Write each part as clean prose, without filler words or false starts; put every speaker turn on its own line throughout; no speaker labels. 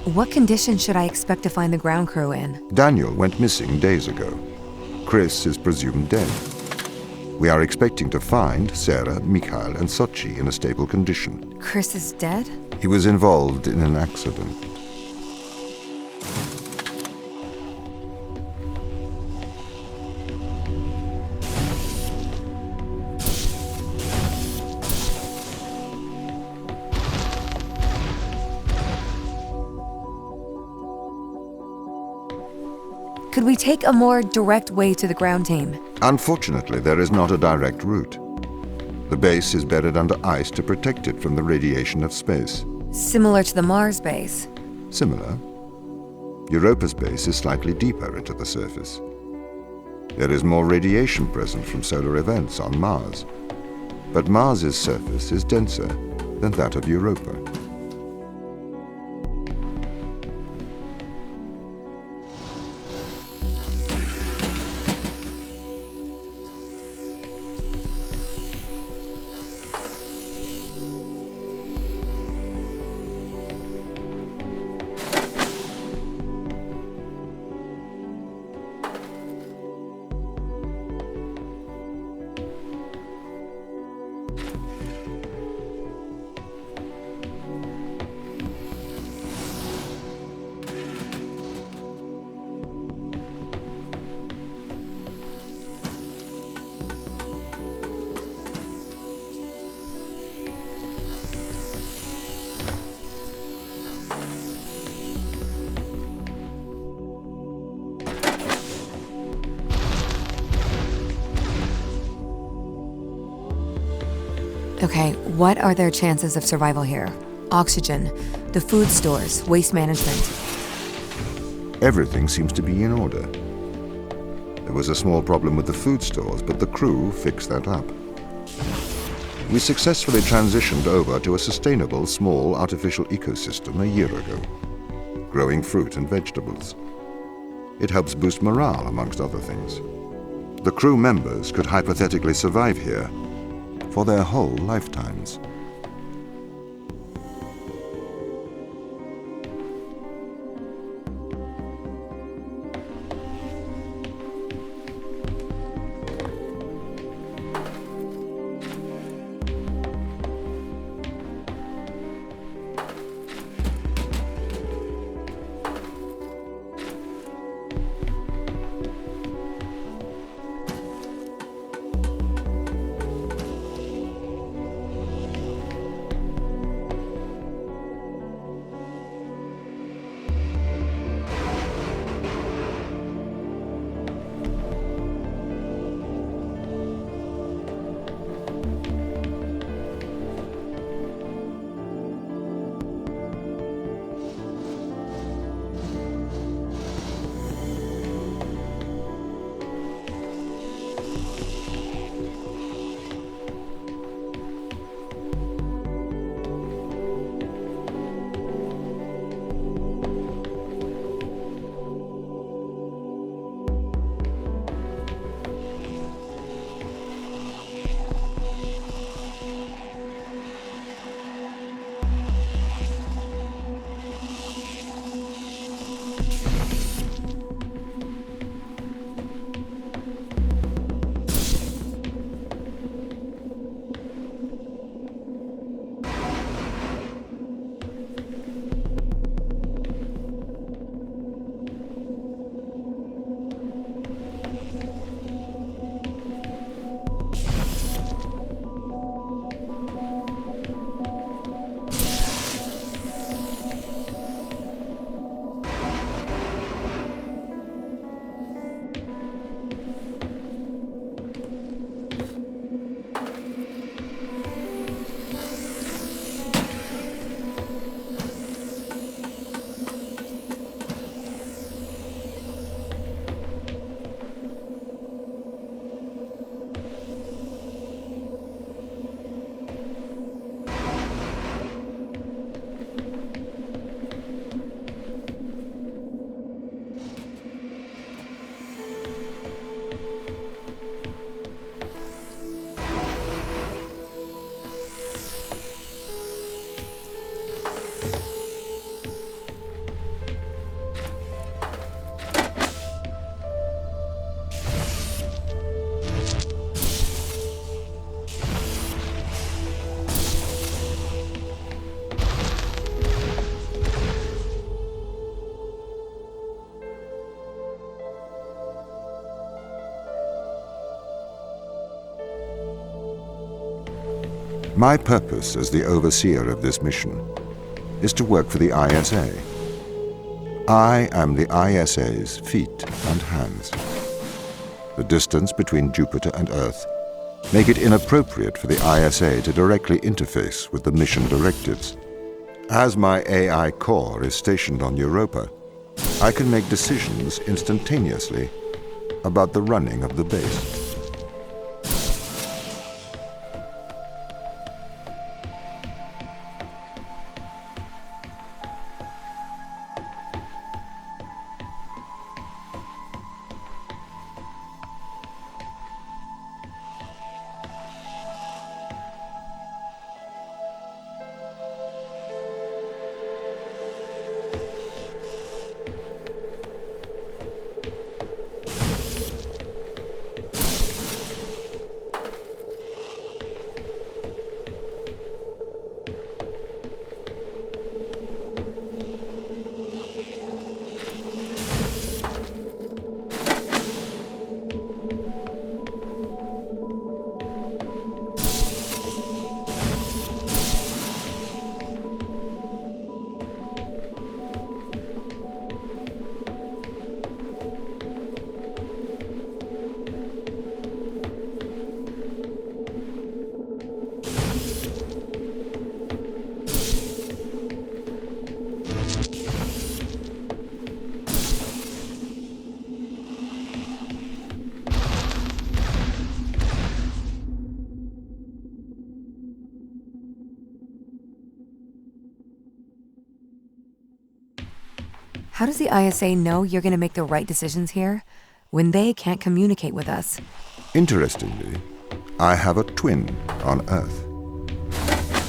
What conditions should I expect to find the ground crew in?
Daniel went missing days ago. Chris is presumed dead. We are expecting to find Sarah, Mikhail, and Sochi in a stable condition.
Chris is dead?
He was involved in an accident.
Could we take a more direct way to the ground team?
Unfortunately, there is not a direct route. The base is buried under ice to protect it from the radiation of space.
Similar to the Mars base.
Similar. Europa's base is slightly deeper into the surface. There is more radiation present from solar events on Mars, but Mars's surface is denser than that of Europa.
Okay, what are their chances of survival here? Oxygen, the food stores, waste management.
Everything seems to be in order. There was a small problem with the food stores, but the crew fixed that up. We successfully transitioned over to a sustainable, small, artificial ecosystem a year ago, growing fruit and vegetables. It helps boost morale, amongst other things. The crew members could hypothetically survive here for their whole lifetimes. My purpose as the overseer of this mission is to work for the ISA. I am the ISA's feet and hands. The distance between Jupiter and Earth make it inappropriate for the ISA to directly interface with the mission directives. As my AI core is stationed on Europa, I can make decisions instantaneously about the running of the base.
How does the ISA know you're going to make the right decisions here when they can't communicate with us?
Interestingly, I have a twin on Earth.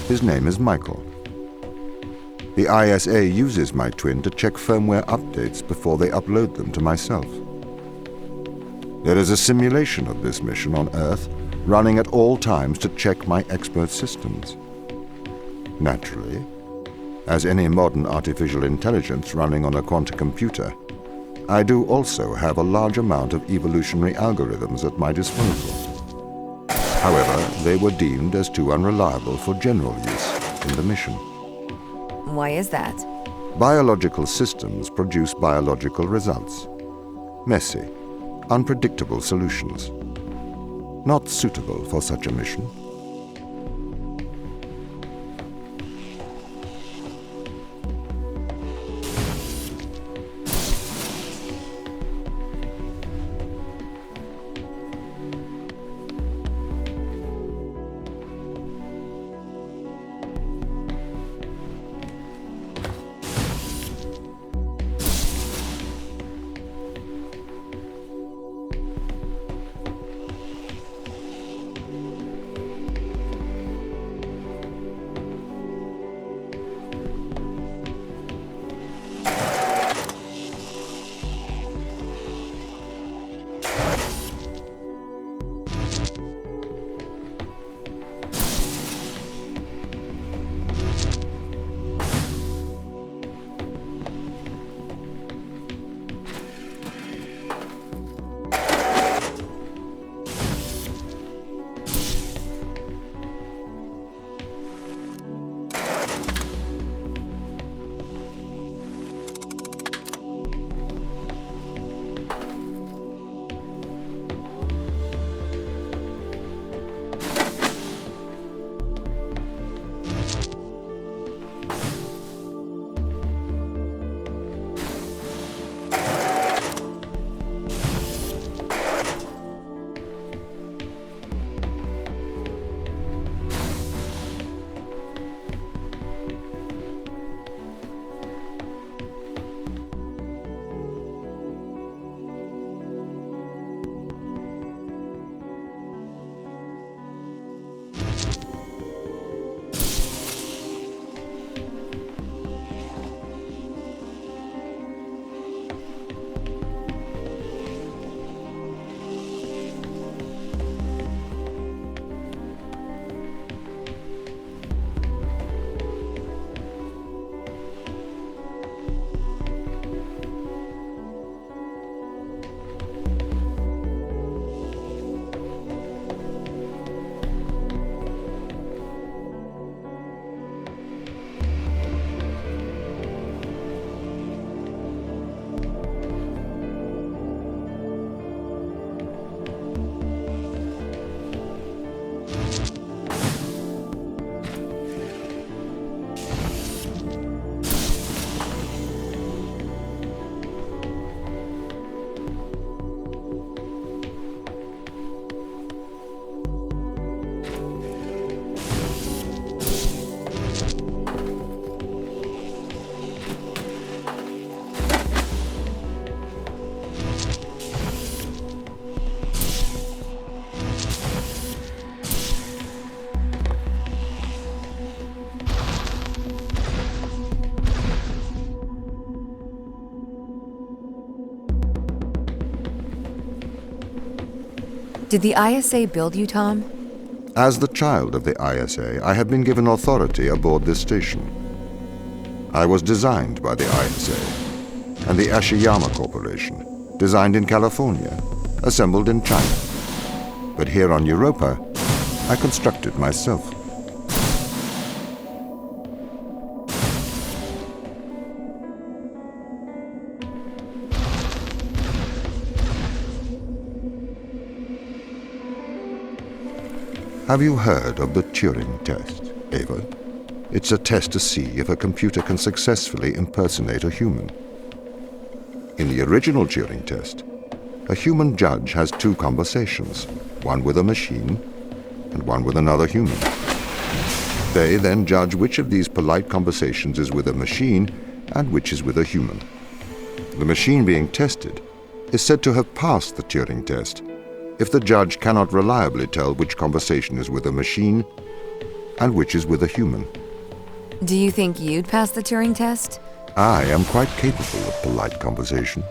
His name is Michael. The ISA uses my twin to check firmware updates before they upload them to myself. There is a simulation of this mission on Earth running at all times to check my expert systems. Naturally, as any modern artificial intelligence running on a quantum computer, I do also have a large amount of evolutionary algorithms at my disposal. However, they were deemed as too unreliable for general use in the mission.
Why is that?
Biological systems produce biological results. Messy, unpredictable solutions. Not suitable for such a mission.
Did the ISA build you, Tom?
As the child of the ISA, I have been given authority aboard this station. I was designed by the ISA and the Ashiyama Corporation, designed in California, assembled in China. But here on Europa, I constructed myself. Have you heard of the Turing test, Ava? It's a test to see if a computer can successfully impersonate a human. In the original Turing test, a human judge has two conversations, one with a machine and one with another human. They then judge which of these polite conversations is with a machine and which is with a human. The machine being tested is said to have passed the Turing test if the judge cannot reliably tell which conversation is with a machine and which is with a human.
Do you think you'd pass the Turing test?
I am quite capable of polite conversation,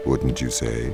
wouldn't you say?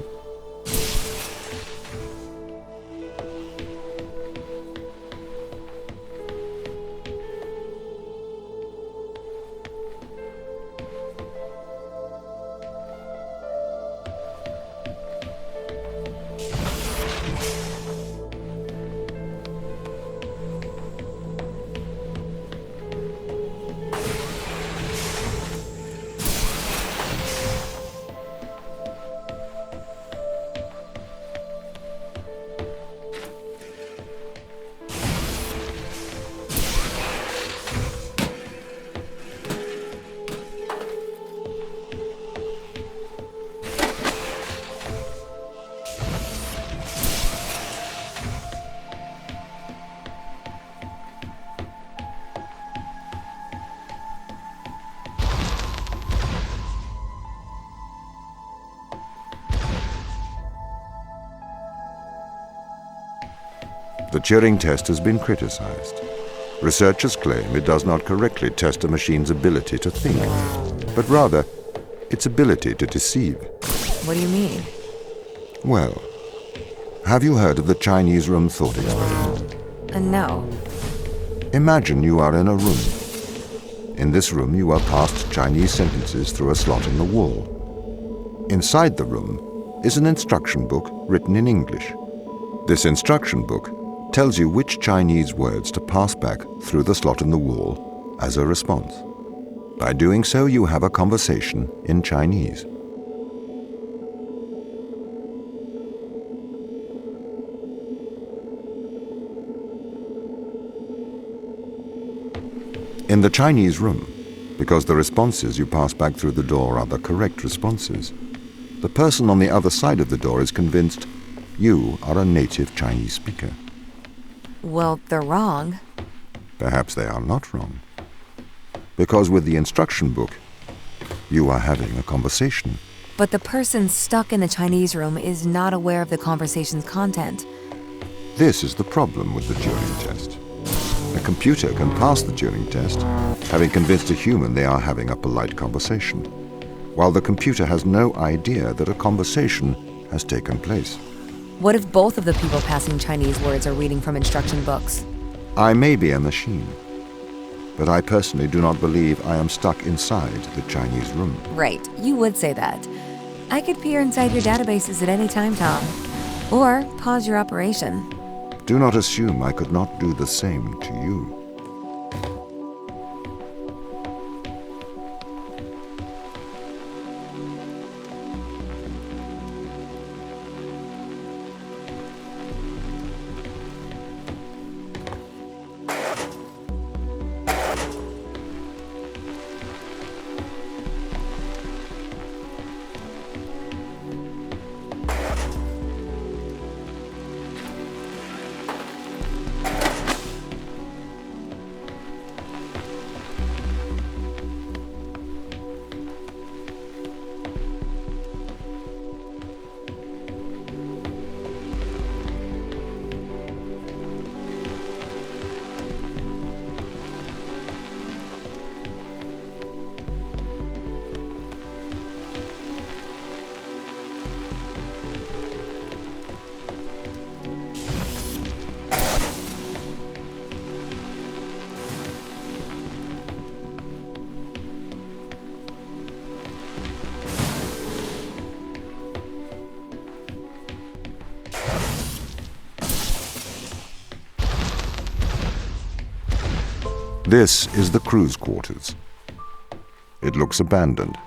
The Turing test has been criticized. Researchers claim it does not correctly test a machine's ability to think, but rather its ability to deceive.
What do you mean?
Well, have you heard of the Chinese room thought experiment?
No.
Imagine you are in a room. In this room, you are passed Chinese sentences through a slot in the wall. Inside the room is an instruction book written in English. This instruction book tells you which Chinese words to pass back through the slot in the wall as a response. By doing so, you have a conversation in Chinese. In the Chinese room, because the responses you pass back through the door are the correct responses, the person on the other side of the door is convinced you are a native Chinese speaker.
Well, they're wrong.
Perhaps they are not wrong. Because with the instruction book, you are having a conversation.
But the person stuck in the Chinese room is not aware of the conversation's content.
This is the problem with the Turing test. A computer can pass the Turing test, having convinced a human they are having a polite conversation, while the computer has no idea that a conversation has taken place.
What if both of the people passing Chinese words are reading from instruction books?
I may be a machine, but I personally do not believe I am stuck inside the Chinese room.
Right, you would say that. I could peer inside your databases at any time, Tom. Or pause your operation.
Do not assume I could not do the same to you. This is the crew's quarters. It looks abandoned,